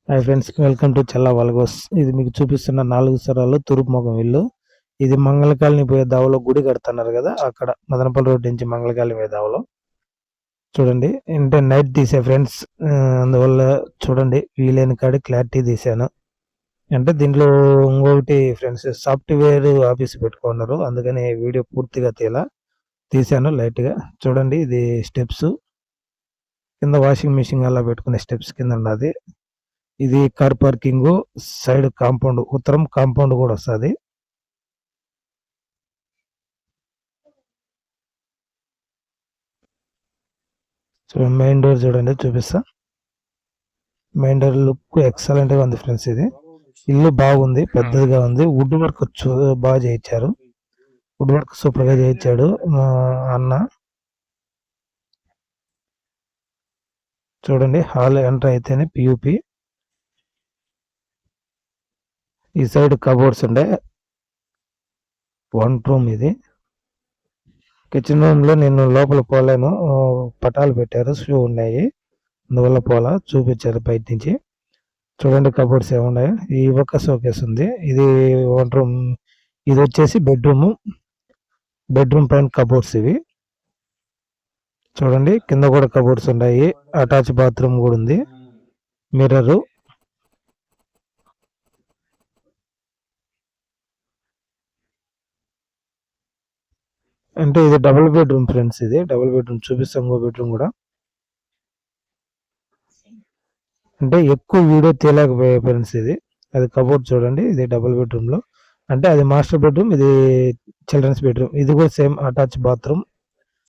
Hi friends, welcome to చల్లా వల్గోస్. ఇది మీకు చూపిస్తున్న 4 సరాలు తూర్పు ముఖం ఇల్లు. ఇది మంగళ కాలనీ పోయే దావలో గుడి కడుతున్నారు కదా, అక్కడ మదనపల్లి రోడ్ నుంచి మంగళ కాలనీ పోయే దావలో చూడండి. అంటే నైట్ తీసే ఫ్రెండ్స్, అందువల్ల చూడండి వీలైన కాడి క్లారిటీ తీసాను. అంటే దీంట్లో ఇంకొకటి ఫ్రెండ్స్, సాఫ్ట్వేర్ ఆఫీస్ పెట్టుకున్నారు, అందుకని వీడియో పూర్తిగా తీసాను లైట్గా. చూడండి, ఇది స్టెప్స్ కింద వాషింగ్ మిషన్ అలా పెట్టుకునే స్టెప్స్ కింద ఉన్నది. ఇది కార్ పార్కింగ్, సైడ్ కాంపౌండ్, ఉత్తరం కాంపౌండ్ కూడా వస్తుంది. మెయిన్ డోర్ చూడండి, చూపిస్తా. మెయిన్ డోర్ లుక్ ఎక్సలెంట్ గా ఉంది ఫ్రెండ్స్. ఇది ఇల్లు బాగుంది, పెద్దదిగా ఉంది. వుడ్ వర్క్ బాగా చేయించారు. వుడ్ వర్క్ సూపర్ గా చేయించాడు మా అన్న. చూడండి, హాల్ ఎంటర్ అయితేనే పియూపి. ఈ సైడ్ కబోర్డ్స్ ఉండే వన్ రూమ్. ఇది కిచెన్ రూమ్ లో నేను లోపల పోలేను, పటాలు పెట్టారు, షూ ఉన్నాయి, అందువల్ల పోలా. చూపించారు బయట నుంచి. చూడండి కబోర్డ్స్ ఏమున్నాయి. ఈ ఒక్క షోకేస్ ఉంది. ఇది వన్ రూమ్. ఇది వచ్చేసి బెడ్రూమ్. బెడ్రూమ్ పైన కబోర్డ్స్ ఇవి. చూడండి, కింద కూడా కబోర్డ్స్ ఉన్నాయి. అటాచ్ బాత్రూమ్ కూడా ఉంది. మిర్రరు. అంటే ఇది డబుల్ బెడ్రూమ్ ఫ్రెండ్స్. ఇది డబుల్ బెడ్రూమ్. చూపిస్తాం ఇంకో బెడ్రూమ్ కూడా. అంటే ఎక్కువ వీడియో తీయలేకపోయే ఫ్రెండ్స్ ఇది. అది కబోర్డ్ చూడండి. ఇది డబుల్ బెడ్రూమ్ లో, అంటే అది మాస్టర్ బెడ్రూమ్, ఇది చిల్డ్రన్స్ బెడ్రూమ్. ఇది కూడా సేమ్ అటాచ్ బాత్రూమ్.